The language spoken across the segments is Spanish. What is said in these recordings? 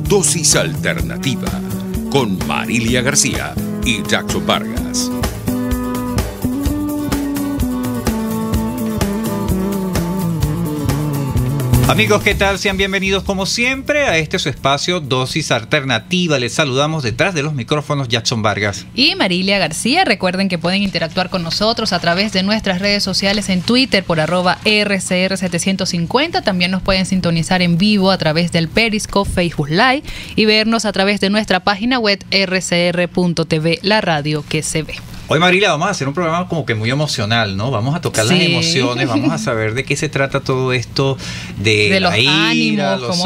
Dosis Alternativa con Marilia García y Jackson Vargas. Amigos, ¿qué tal? Sean bienvenidos como siempre a este su espacio Dosis Alternativa. Les saludamos detrás de los micrófonos Jackson Vargas y Marilia García. Recuerden que pueden interactuar con nosotros a través de nuestras redes sociales en Twitter por @RCR750. También nos pueden sintonizar en vivo a través del Periscope, Facebook Live y vernos a través de nuestra página web rcr.tv, la radio que se ve. Hoy, Marilia, vamos a hacer un programa como que muy emocional, ¿no? Vamos a tocar las emociones, vamos a saber de qué se trata todo esto de los la ira, ánimos,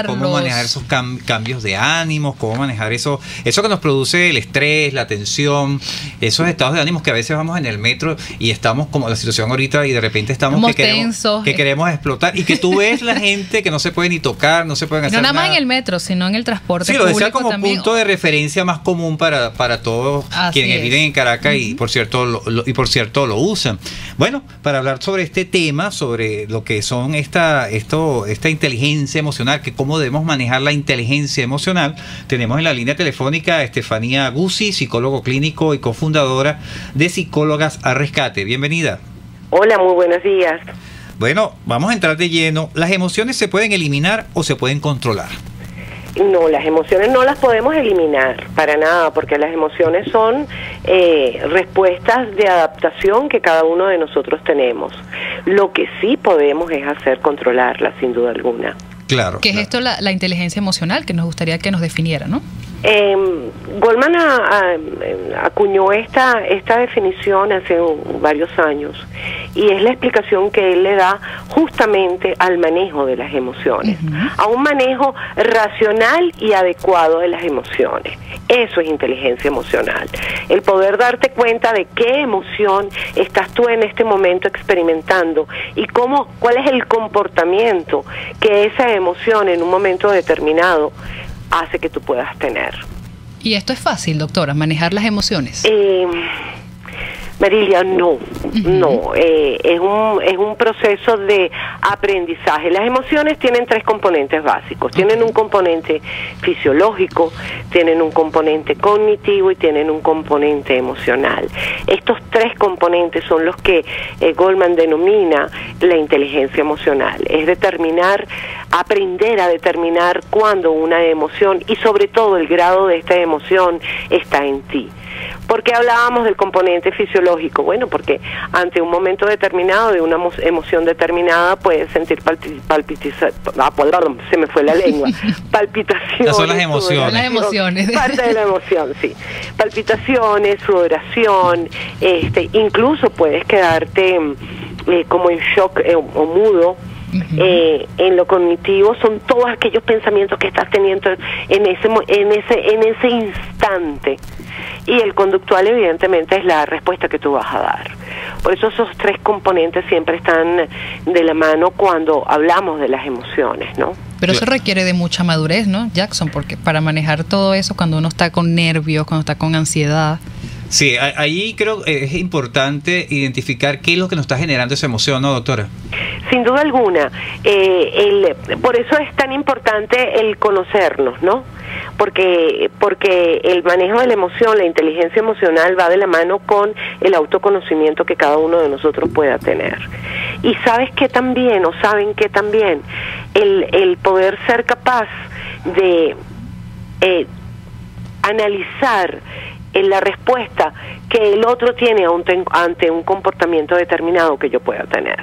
cómo manejar esos cambios de ánimos, cómo manejar eso que nos produce el estrés, la tensión, esos estados de ánimos que a veces vamos en el metro y estamos como la situación ahorita y de repente estamos que queremos explotar y que tú ves la gente que no se puede ni tocar, no se pueden hacer nada. No nada más en el metro, sino en el transporte público. Sí, lo decía como también. Punto de referencia más común para todos quienes viven en Caracas y por cierto lo usan. Bueno, para hablar sobre este tema, sobre lo que son esta inteligencia emocional, que cómo debemos manejar la inteligencia emocional, tenemos en la línea telefónica a Estefanía Guzzi, psicólogo clínico y cofundadora de Psicólogas al Rescate. Bienvenida. Hola, muy buenos días. Bueno, vamos a entrar de lleno. ¿Las emociones se pueden eliminar o se pueden controlar? No, las emociones no las podemos eliminar para nada, porque las emociones son respuestas de adaptación que cada uno de nosotros tenemos. Lo que sí podemos es hacer controlarlas, sin duda alguna. Claro. ¿Qué es esto, la inteligencia emocional, que nos gustaría que nos definiera, ¿no? Goldman acuñó esta definición hace varios años y es la explicación que él le da justamente al manejo de las emociones, a un manejo racional y adecuado de las emociones. Eso es inteligencia emocional, el poder darte cuenta de qué emoción estás tú en este momento experimentando y cuál es el comportamiento que esa emoción en un momento determinado hace que tú puedas tener. ¿Y esto es fácil, doctora, manejar las emociones? Marilia, no, es un proceso de aprendizaje. Las emociones tienen tres componentes básicos. Tienen un componente fisiológico, tienen un componente cognitivo y tienen un componente emocional. Estos tres componentes son los que Goldman denomina la inteligencia emocional. Es aprender a determinar cuándo una emoción y sobre todo el grado de esta emoción está en ti. ¿Por qué hablábamos del componente fisiológico? Bueno, porque ante un momento determinado, de una emoción determinada, puedes sentir se me fue la lengua, palpitaciones. Son las emociones. Las emociones. Parte de la emoción, sí. Palpitaciones, sudoración, incluso puedes quedarte como en shock o mudo. En lo cognitivo son todos aquellos pensamientos que estás teniendo en ese instante, y el conductual evidentemente es la respuesta que tú vas a dar. Por eso esos tres componentes siempre están de la mano cuando hablamos de las emociones, ¿no? Pero eso requiere de mucha madurez, ¿no, Jackson? Porque para manejar todo eso, cuando uno está con nervios, cuando está con ansiedad. Sí, ahí creo que es importante identificar qué es lo que nos está generando esa emoción, ¿no, doctora? Sin duda alguna. Por eso es tan importante el conocernos, ¿no? Porque el manejo de la emoción, la inteligencia emocional va de la mano con el autoconocimiento que cada uno de nosotros pueda tener. Y sabes que también, o saben que también, el poder ser capaz de analizar la respuesta que el otro tiene ante un comportamiento determinado que yo pueda tener.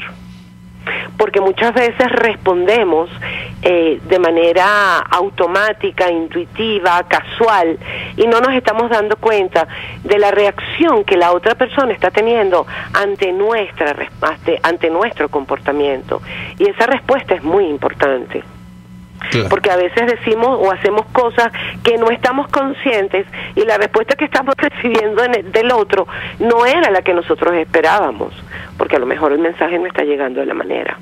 Porque muchas veces respondemos de manera automática, intuitiva, casual, y no nos estamos dando cuenta de la reacción que la otra persona está teniendo ante nuestro comportamiento. Y esa respuesta es muy importante. Claro. Porque a veces decimos o hacemos cosas que no estamos conscientes y la respuesta que estamos recibiendo del otro no era la que nosotros esperábamos, porque a lo mejor el mensaje no está llegando de la manera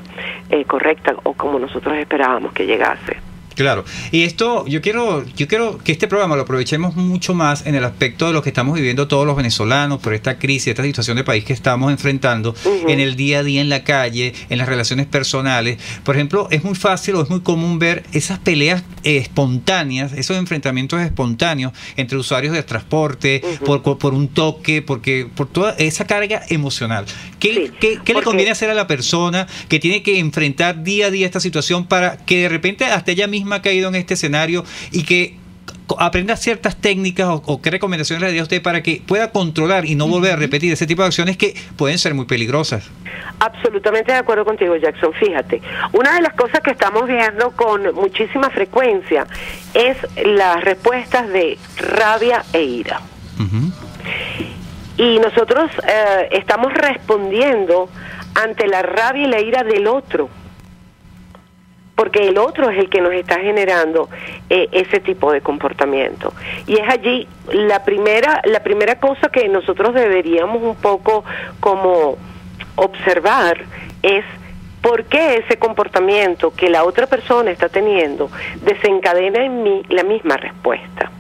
correcta o como nosotros esperábamos que llegase. Claro, y esto yo quiero que este programa lo aprovechemos mucho más en el aspecto de lo que estamos viviendo todos los venezolanos por esta crisis, esta situación de país que estamos enfrentando en el día a día en la calle, en las relaciones personales. Por ejemplo, es muy fácil o es muy común ver esas peleas espontáneas, esos enfrentamientos espontáneos entre usuarios del transporte, por un toque, por toda esa carga emocional. ¿Qué le conviene hacer a la persona que tiene que enfrentar día a día esta situación para que de repente hasta ella misma ha caído en este escenario y que aprenda ciertas técnicas o qué recomendaciones le daría a usted para que pueda controlar y no volver a repetir ese tipo de acciones que pueden ser muy peligrosas? Absolutamente de acuerdo contigo, Jackson. Fíjate, una de las cosas que estamos viendo con muchísima frecuencia es las respuestas de rabia e ira. Y nosotros estamos respondiendo ante la rabia y la ira del otro, porque el otro es el que nos está generando ese tipo de comportamiento. Y es allí la primera cosa que nosotros deberíamos un poco como observar es por qué ese comportamiento que la otra persona está teniendo desencadena en mí la misma respuesta.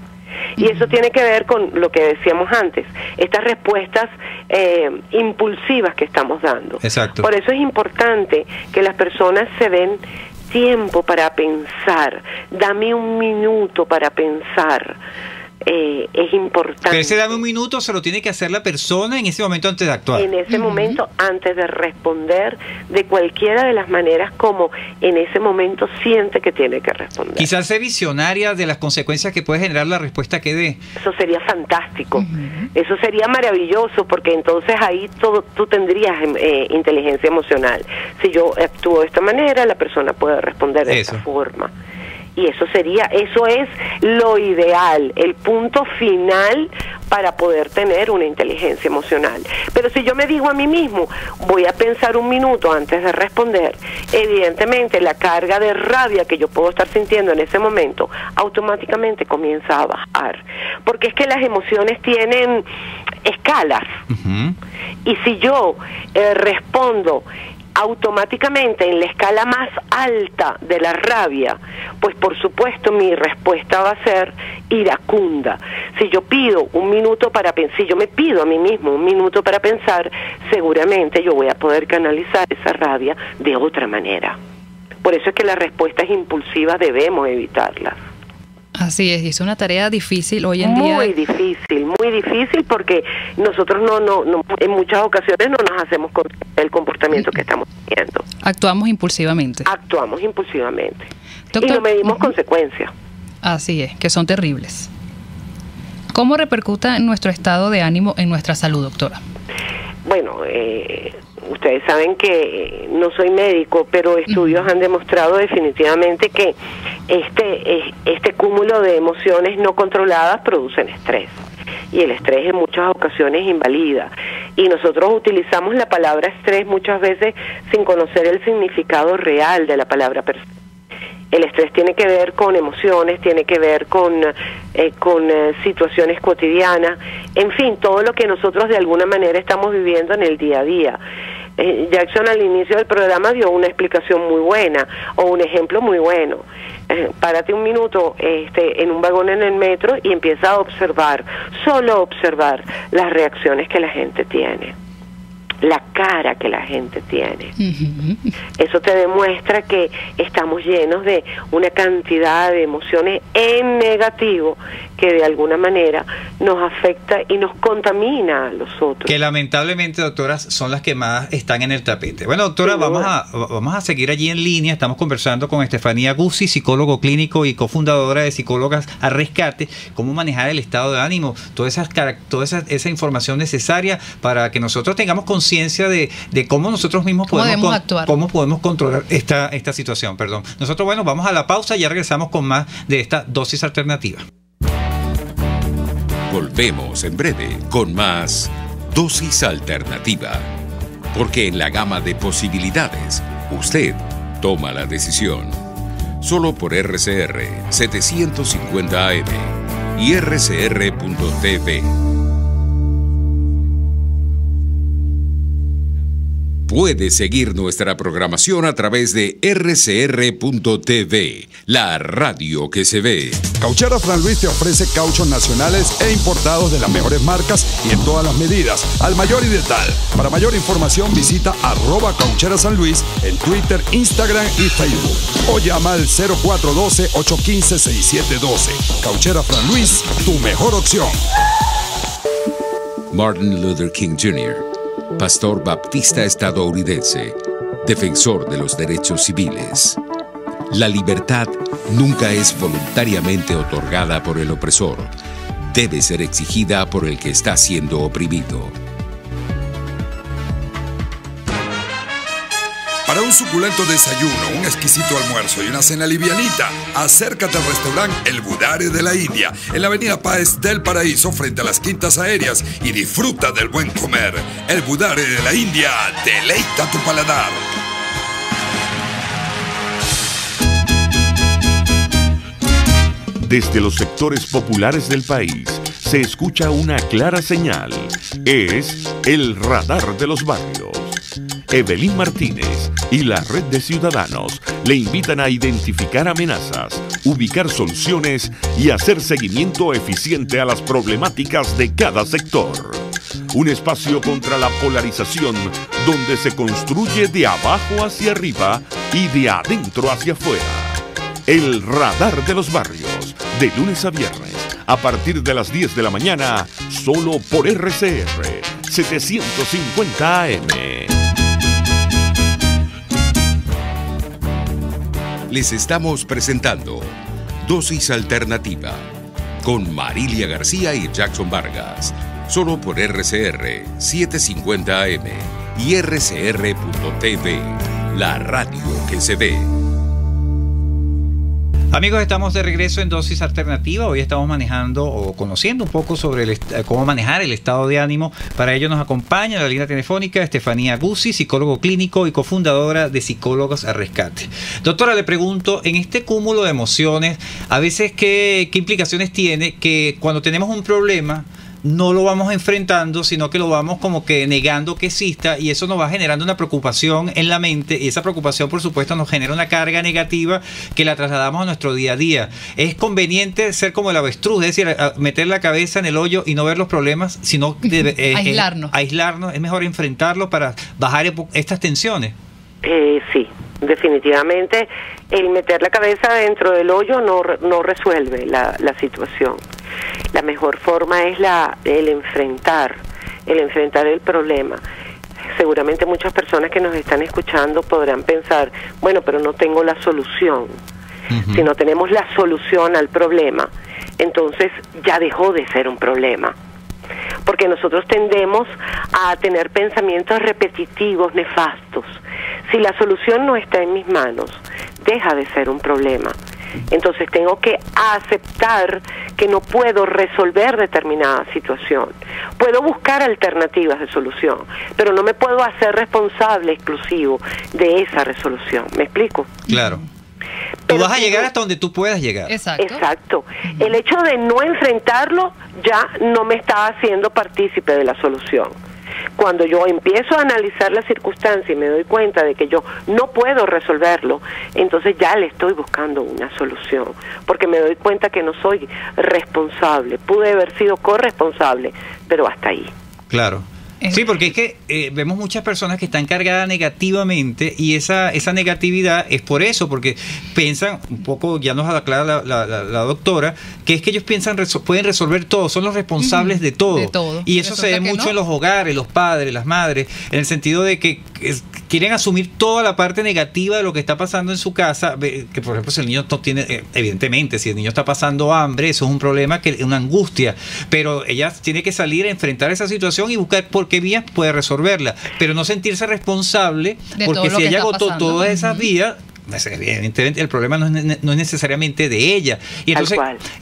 Y eso tiene que ver con lo que decíamos antes, estas respuestas impulsivas que estamos dando. Exacto. Por eso es importante que las personas se den tiempo para pensar. Dame un minuto para pensar. Es importante. Pero ese dame un minuto se lo tiene que hacer la persona en ese momento antes de actuar. En ese momento, antes de responder de cualquiera de las maneras como en ese momento siente que tiene que responder. Quizás ser visionaria de las consecuencias que puede generar la respuesta que dé. Eso sería fantástico. Eso sería maravilloso, porque entonces ahí tú tendrías inteligencia emocional. Si yo actúo de esta manera, la persona puede responder de esta forma. Y eso es lo ideal, el punto final para poder tener una inteligencia emocional. Pero si yo me digo a mí mismo, voy a pensar un minuto antes de responder, evidentemente la carga de rabia que yo puedo estar sintiendo en ese momento automáticamente comienza a bajar. Porque es que las emociones tienen escalas. Y si yo respondo automáticamente en la escala más alta de la rabia, pues por supuesto mi respuesta va a ser iracunda. Si yo pido un minuto para pensar, si yo me pido a mí mismo un minuto para pensar, seguramente yo voy a poder canalizar esa rabia de otra manera. Por eso es que las respuestas impulsivas debemos evitarlas. Así es, y es una tarea difícil hoy en día. Muy difícil, porque nosotros no en muchas ocasiones no nos hacemos con el comportamiento que estamos teniendo. Actuamos impulsivamente. Doctor, y no medimos consecuencias. Así es, que son terribles. ¿Cómo repercuta en nuestro estado de ánimo en nuestra salud, doctora? Bueno, ustedes saben que no soy médico, pero estudios han demostrado definitivamente que este cúmulo de emociones no controladas producen estrés. Y el estrés en muchas ocasiones invalida. Y nosotros utilizamos la palabra estrés muchas veces sin conocer el significado real de la palabra persona. El estrés tiene que ver con emociones, tiene que ver con situaciones cotidianas, en fin, todo lo que nosotros de alguna manera estamos viviendo en el día a día. Jackson al inicio del programa dio una explicación muy buena, o un ejemplo muy bueno. Párate un minuto en un vagón en el metro y empieza a observar, solo observar las reacciones que la gente tiene, la cara que la gente tiene. Eso te demuestra que estamos llenos de una cantidad de emociones en negativo que de alguna manera nos afecta y nos contamina a los otros. Que lamentablemente, doctoras, son las que más están en el tapete. Bueno, doctora, vamos a seguir allí en línea. Estamos conversando con Estefanía Guzzi, psicólogo clínico y cofundadora de Psicólogas al Rescate, cómo manejar el estado de ánimo, toda esa información necesaria para que nosotros tengamos conciencia de cómo nosotros mismos podemos actuar, cómo podemos controlar esta situación. Nosotros, bueno, vamos a la pausa y ya regresamos con más de esta dosis alternativa. Volvemos en breve con más Dosis Alternativa. Porque en la gama de posibilidades, usted toma la decisión. Solo por RCR 750 AM y rcr.tv. Puede seguir nuestra programación a través de rcr.tv, la radio que se ve. Cauchera Fran Luis te ofrece cauchos nacionales e importados de las mejores marcas y en todas las medidas, al mayor y de tal. Para mayor información visita @Cauchera San Luis en Twitter, Instagram y Facebook. O llama al 0412-815-6712. Cauchera Fran Luis, tu mejor opción. Martin Luther King Jr., pastor baptista estadounidense, defensor de los derechos civiles. La libertad nunca es voluntariamente otorgada por el opresor. Debe ser exigida por el que está siendo oprimido. Para un suculento desayuno, un exquisito almuerzo y una cena livianita, acércate al restaurante El Budare de la India, en la avenida Páez del Paraíso, frente a las Quintas Aéreas, y disfruta del buen comer. El Budare de la India, deleita tu paladar. Desde los sectores populares del país se escucha una clara señal. Es el radar de los barrios. Evelyn Martínez y la red de ciudadanos le invitan a identificar amenazas, ubicar soluciones y hacer seguimiento eficiente a las problemáticas de cada sector. Un espacio contra la polarización donde se construye de abajo hacia arriba y de adentro hacia afuera. El radar de los barrios, de lunes a viernes, a partir de las 10 de la mañana, solo por RCR 750 AM. Les estamos presentando Dosis Alternativa con Marilia García y Jackson Vargas, solo por RCR 750 AM y rcr.tv, la radio que se ve. Amigos, estamos de regreso en Dosis Alternativa. Hoy estamos manejando o conociendo un poco sobre cómo manejar el estado de ánimo. Para ello nos acompaña en la línea telefónica Estefanía Guzzi, psicólogo clínico y cofundadora de Psicólogos al Rescate. Doctora, le pregunto, en este cúmulo de emociones, a veces ¿qué implicaciones tiene que cuando tenemos un problema no lo vamos enfrentando, sino que lo vamos como que negando que exista, y eso nos va generando una preocupación en la mente, y esa preocupación por supuesto nos genera una carga negativa que la trasladamos a nuestro día a día? ¿Es conveniente ser como el avestruz, es decir, meter la cabeza en el hoyo y no ver los problemas, sino aislarnos? ¿Es mejor enfrentarlos para bajar estas tensiones? Sí, definitivamente el meter la cabeza dentro del hoyo no resuelve la situación. La mejor forma es el enfrentar el problema. Seguramente muchas personas que nos están escuchando podrán pensar, bueno, pero no tengo la solución. Uh-huh. Si no tenemos la solución al problema, entonces ya dejó de ser un problema. Porque nosotros tendemos a tener pensamientos repetitivos, nefastos. Si la solución no está en mis manos, deja de ser un problema. Entonces tengo que aceptar que no puedo resolver determinada situación. Puedo buscar alternativas de solución, pero no me puedo hacer responsable exclusivo de esa resolución. ¿Me explico? Claro. Tú vas a llegar hasta donde tú puedas llegar. Exacto. El hecho de no enfrentarlo ya no me está haciendo partícipe de la solución. Cuando yo empiezo a analizar la circunstancia y me doy cuenta de que yo no puedo resolverlo, entonces ya le estoy buscando una solución, porque me doy cuenta que no soy responsable. Pude haber sido corresponsable, pero hasta ahí. Claro. Sí, porque es que vemos muchas personas que están cargadas negativamente, y esa negatividad es por eso, porque piensan, un poco ya nos aclara la doctora, que es que ellos piensan pueden resolver todo, son los responsables de todo. Y eso se ve mucho en los hogares, los padres, las madres, en el sentido de que quieren asumir toda la parte negativa de lo que está pasando en su casa, que por ejemplo si el niño no tiene, evidentemente, si el niño está pasando hambre, eso es un problema, una angustia, pero ella tiene que salir a enfrentar esa situación y buscar por qué vías puede resolverla, pero no sentirse responsable, porque si ella agotó todas esas vías, evidentemente el problema no es necesariamente de ella. Y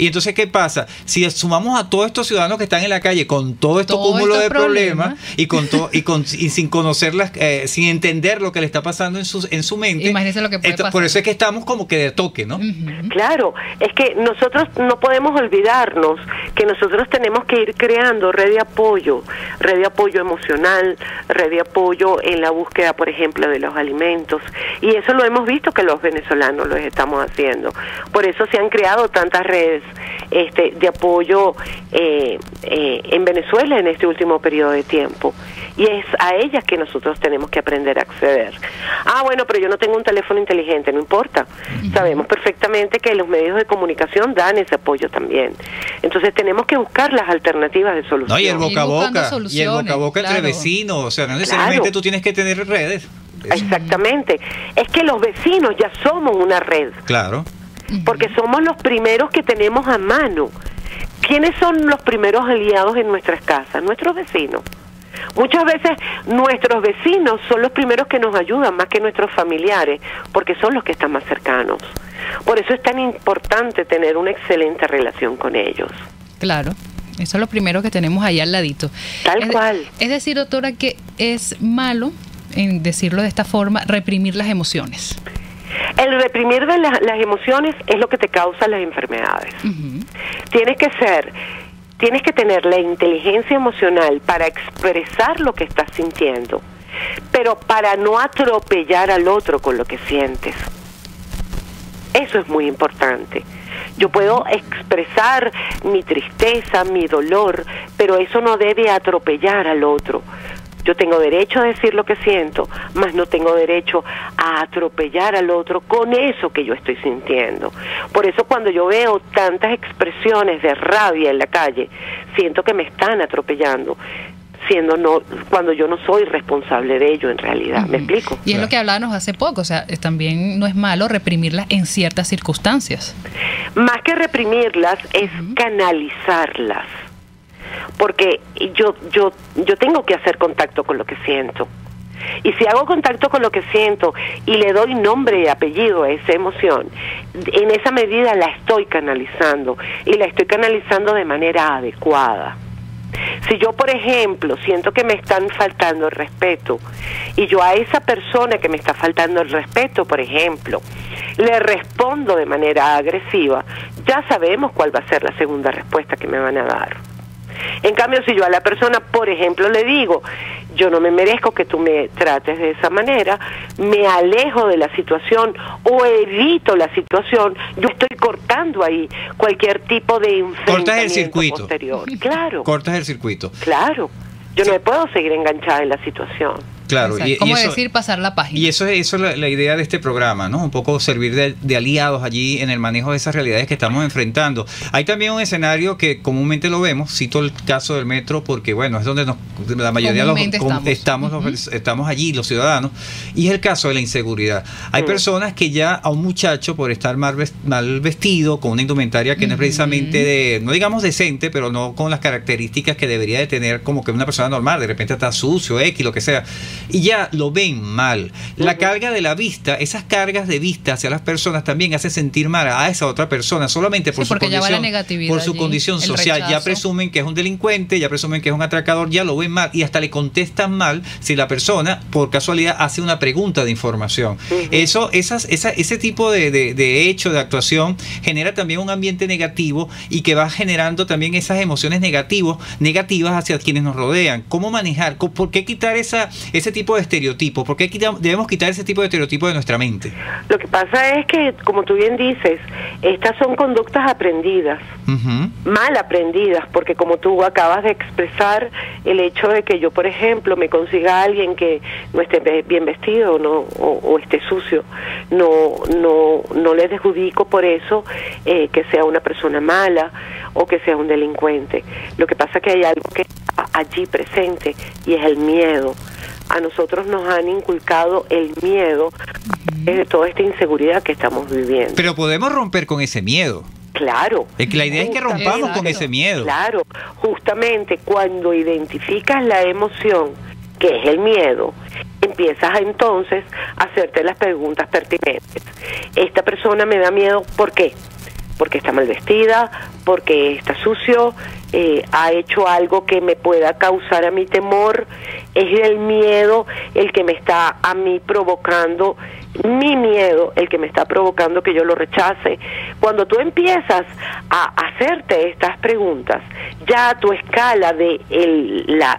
entonces, ¿qué pasa? Si sumamos a todos estos ciudadanos que están en la calle con todo este cúmulo de problemas y sin conocerlas, sin entender lo que le está pasando en su mente, imagínese lo que puede pasar. Por eso es que estamos como que de toque, ¿no? Claro, es que nosotros no podemos olvidarnos que nosotros tenemos que ir creando red de apoyo emocional, red de apoyo en la búsqueda, por ejemplo, de los alimentos, y eso lo hemos visto que los venezolanos lo estamos haciendo. Por eso se han creado tantas redes de apoyo en Venezuela en este último periodo de tiempo, y es a ellas que nosotros tenemos que aprender a acceder. Bueno, pero yo no tengo un teléfono inteligente, no importa. Sabemos perfectamente que los medios de comunicación dan ese apoyo también. Entonces tenemos que buscar las alternativas de solución. No, y el boca a boca entre vecinos, o sea, no necesariamente tú tienes que tener redes. Exactamente. Es que los vecinos ya somos una red. Claro. Porque somos los primeros que tenemos a mano. ¿Quiénes son los primeros aliados en nuestras casas? Nuestros vecinos. Muchas veces nuestros vecinos son los primeros que nos ayudan más que nuestros familiares, porque son los que están más cercanos. Por eso es tan importante tener una excelente relación con ellos. Claro. Eso es lo primero que tenemos ahí al ladito. Tal cual. Es decir, doctora, que es malo, en decirlo de esta forma, reprimir las emociones. El reprimir de las emociones es lo que te causa las enfermedades. Tienes que tener la inteligencia emocional para expresar lo que estás sintiendo, pero para no atropellar al otro con lo que sientes. Eso es muy importante. Yo puedo expresar mi tristeza, mi dolor, pero eso no debe atropellar al otro. Yo tengo derecho a decir lo que siento, mas no tengo derecho a atropellar al otro con eso que yo estoy sintiendo. Por eso cuando yo veo tantas expresiones de rabia en la calle, siento que me están atropellando, cuando yo no soy responsable de ello en realidad. ¿Me explico? Y es lo que hablábamos hace poco, o sea, también no es malo reprimirlas en ciertas circunstancias. Más que reprimirlas es canalizarlas. Porque yo tengo que hacer contacto con lo que siento. Y si hago contacto con lo que siento y le doy nombre y apellido a esa emoción, en esa medida la estoy canalizando, y la estoy canalizando de manera adecuada. Si yo, por ejemplo, siento que me están faltando el respeto, y yo a esa persona que me está faltando el respeto, por ejemplo, le respondo de manera agresiva, ya sabemos cuál va a ser la segunda respuesta que me van a dar. En cambio, si yo a la persona, por ejemplo, le digo, yo no me merezco que tú me trates de esa manera, me alejo de la situación o evito la situación, yo estoy cortando ahí cualquier tipo de enfrentamiento. Cortas el circuito. Posterior. Claro. Cortas el circuito. Claro. Yo no me puedo seguir enganchada en la situación. Claro, como decir, pasar la página. Y eso es la idea de este programa, ¿no? Un poco servir de aliados allí en el manejo de esas realidades que estamos enfrentando. Hay también un escenario que comúnmente lo vemos, cito el caso del metro, porque bueno, es donde la mayoría estamos allí, los ciudadanos, y es el caso de la inseguridad. Hay personas que ya a un muchacho, por estar mal vestido, con una indumentaria que no es precisamente no digamos decente, pero no con las características que debería de tener como que una persona normal, de repente está sucio, X, lo que sea, y ya lo ven mal. La carga de la vista, esas cargas de vista hacia las personas también hace sentir mal a esa otra persona solamente por su condición social. Ya presumen que es un delincuente, ya presumen que es un atracador, ya lo ven mal y hasta le contestan mal si la persona por casualidad hace una pregunta de información. Ese tipo de hecho, de actuación genera también un ambiente negativo y que va generando también esas emociones negativas hacia quienes nos rodean. ¿Cómo manejar? ¿Por qué quitar ese tipo de estereotipos? ¿Por qué debemos quitar ese tipo de estereotipos de nuestra mente? Lo que pasa es que, como tú bien dices, estas son conductas aprendidas, mal aprendidas, porque como tú acabas de expresar, el hecho de que yo, por ejemplo, me consiga a alguien que no esté bien vestido o esté sucio, no le adjudico por eso que sea una persona mala o que sea un delincuente. Lo que pasa es que hay algo que está allí presente y es el miedo. A nosotros nos han inculcado el miedo de toda esta inseguridad que estamos viviendo. Pero podemos romper con ese miedo. Claro. Es que la idea es que rompamos con ese miedo. Claro, justamente cuando identificas la emoción, que es el miedo, empiezas entonces a hacerte las preguntas pertinentes. Esta persona me da miedo, ¿por qué? Porque está mal vestida, porque está sucio, ha hecho algo que me pueda causar a mí temor, es el miedo el que me está a mí provocando, mi miedo el que me está provocando que yo lo rechace. Cuando tú empiezas a hacerte estas preguntas, ya tu escala de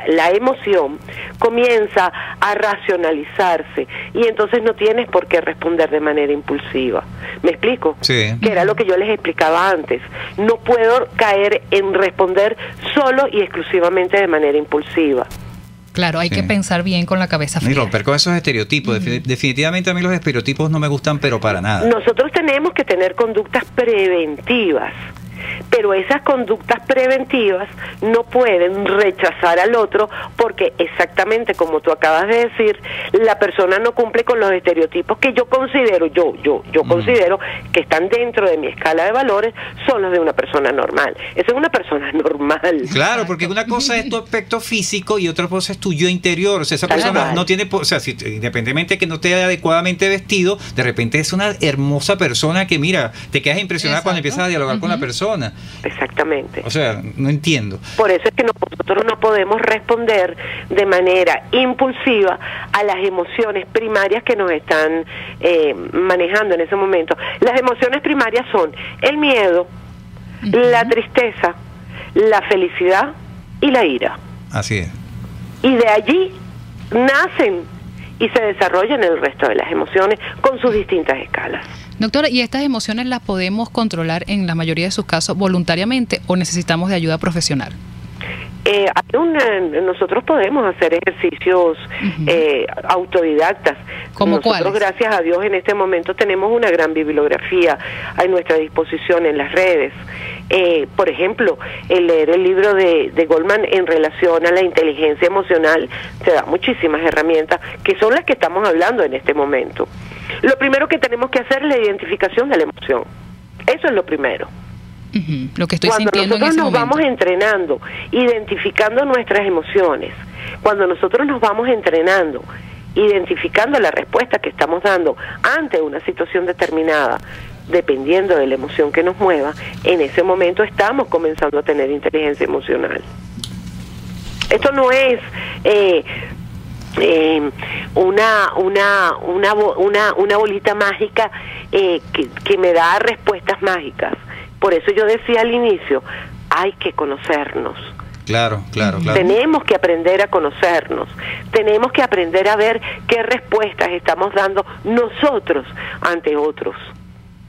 la emoción comienza a racionalizarse y entonces no tienes por qué responder de manera impulsiva. ¿Me explico? Sí. Que era lo que yo les explicaba antes. No puedo caer en responder solo y exclusivamente de manera impulsiva. Claro, hay que pensar bien con la cabeza fría. Y romper con esos estereotipos. Definitivamente a mí los estereotipos no me gustan, pero para nada. Nosotros tenemos que tener conductas preventivas, pero esas conductas preventivas no pueden rechazar al otro porque exactamente como tú acabas de decir, la persona no cumple con los estereotipos que yo considero, yo considero que están dentro de mi escala de valores, son los de una persona normal. Esa es una persona normal. Claro, porque una cosa es tu aspecto físico y otra cosa es tu yo interior. O sea, esa persona no tiene, o sea, si, independientemente de que no esté adecuadamente vestido, de repente es una hermosa persona que, mira, te quedas impresionada cuando empiezas a dialogar con la persona. Exactamente. O sea, no entiendo. Por eso es que nosotros no podemos responder de manera impulsiva a las emociones primarias que nos están manejando en ese momento. Las emociones primarias son el miedo, la tristeza, la felicidad y la ira. Así es. Y de allí nacen y se desarrollan el resto de las emociones con sus distintas escalas. Doctora, ¿y estas emociones las podemos controlar en la mayoría de sus casos voluntariamente o necesitamos de ayuda profesional? Nosotros podemos hacer ejercicios autodidactas. ¿Cómo nosotros, cuáles? gracias a Dios, en este momento tenemos una gran bibliografía a nuestra disposición en las redes. Por ejemplo, el leer el libro de Goleman en relación a la inteligencia emocional te da muchísimas herramientas que son las que estamos hablando en este momento. Lo primero que tenemos que hacer es la identificación de la emoción. Eso es lo primero. Lo que estoy cuando sintiendo nosotros en ese nos momento. vamos entrenando, identificando nuestras emociones, cuando nosotros nos vamos entrenando, identificando la respuesta que estamos dando ante una situación determinada, dependiendo de la emoción que nos mueva, en ese momento estamos comenzando a tener inteligencia emocional. Esto no es una bolita mágica que me da respuestas mágicas. Por eso yo decía al inicio, hay que conocernos. Claro. Tenemos que aprender a conocernos, tenemos que aprender a ver qué respuestas estamos dando nosotros ante otros.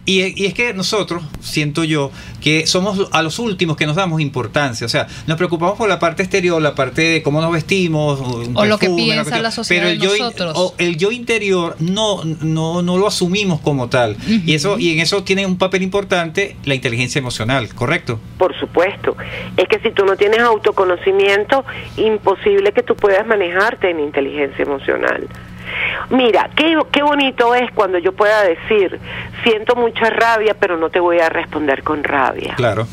Y es que nosotros, siento yo, que somos a los últimos que nos damos importancia. O sea, nos preocupamos por la parte exterior, la parte de cómo nos vestimos, o lo que piensa la sociedad de nosotros. El yo interior no lo asumimos como tal. Y en eso tiene un papel importante la inteligencia emocional, ¿correcto? Por supuesto. Es que si tú no tienes autoconocimiento, imposible que tú puedas manejarte en inteligencia emocional. Mira, qué bonito es cuando yo pueda decir, siento mucha rabia, pero no te voy a responder con rabia. Claro.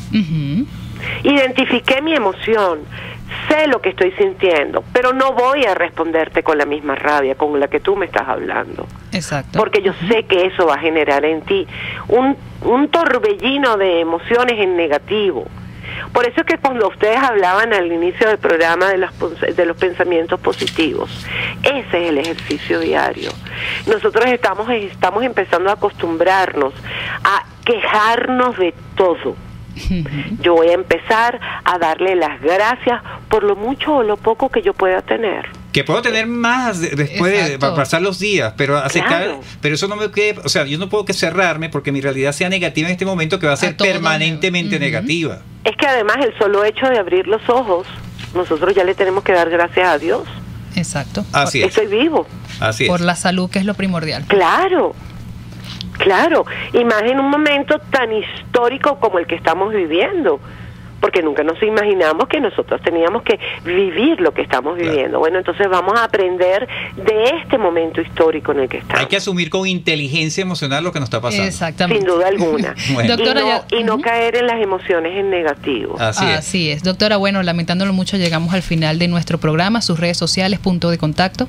Identifiqué mi emoción, sé lo que estoy sintiendo, pero no voy a responderte con la misma rabia con la que tú me estás hablando. Exacto. Porque yo sé que eso va a generar en ti un torbellino de emociones en negativo. Por eso es que cuando ustedes hablaban al inicio del programa de los pensamientos positivos, ese es el ejercicio diario. Nosotros estamos empezando a acostumbrarnos a quejarnos de todo. Yo voy a empezar a darle las gracias por lo mucho o lo poco que yo pueda tener. Que puedo tener más después de pasar los días, pero aceptar, Claro. pero eso no me quede, o sea, yo no puedo que cerrarme porque mi realidad sea negativa en este momento, que va a ser permanentemente negativa. Es que además el solo hecho de abrir los ojos, nosotros ya le tenemos que dar gracias a Dios. Exacto. Así es. Estoy vivo. Así es. Por la salud, que es lo primordial. Claro, y más en un momento tan histórico como el que estamos viviendo, porque nunca nos imaginamos que nosotros teníamos que vivir lo que estamos viviendo. Claro. Bueno, entonces vamos a aprender de este momento histórico en el que estamos. Hay que asumir con inteligencia emocional lo que nos está pasando. Exactamente. Sin duda alguna. Bueno. Doctora, y no caer en las emociones en negativo. Así es. Doctora, bueno, lamentándolo mucho, llegamos al final de nuestro programa. Sus redes sociales, punto de contacto.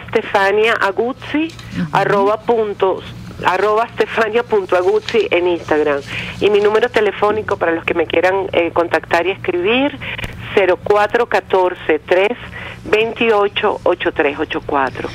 @Stefania Aguzzi, @Stefania.aguzzi en Instagram. Y mi número telefónico para los que me quieran contactar y escribir, 0414-328-8384.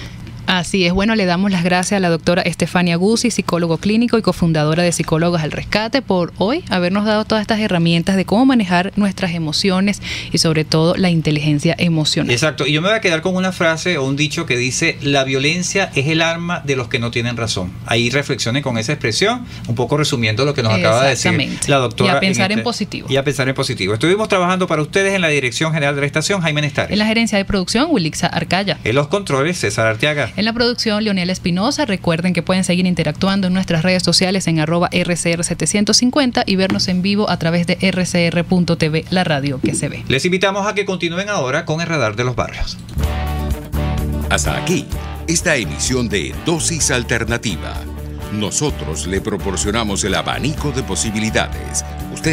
Así es, bueno, le damos las gracias a la doctora Stefania Aguzzi, psicólogo clínico y cofundadora de Psicólogos al Rescate, por hoy habernos dado todas estas herramientas de cómo manejar nuestras emociones y sobre todo la inteligencia emocional. Exacto, y yo me voy a quedar con una frase o un dicho que dice: la violencia es el arma de los que no tienen razón. Ahí reflexione con esa expresión, un poco resumiendo lo que nos acaba de decir la doctora. Y a pensar en positivo. Y a pensar en positivo. Estuvimos trabajando para ustedes en la Dirección General de la Estación, Jaime Nestares. En la gerencia de producción, Wilixa Arcaya. En los controles, César Arteaga. En la producción, Leonel Espinosa. Recuerden que pueden seguir interactuando en nuestras redes sociales en @RCR750 y vernos en vivo a través de rcr.tv, la radio que se ve. Les invitamos a que continúen ahora con el Radar de los Barrios. Hasta aquí, esta emisión de Dosis Alternativa. Nosotros le proporcionamos el abanico de posibilidades. Usted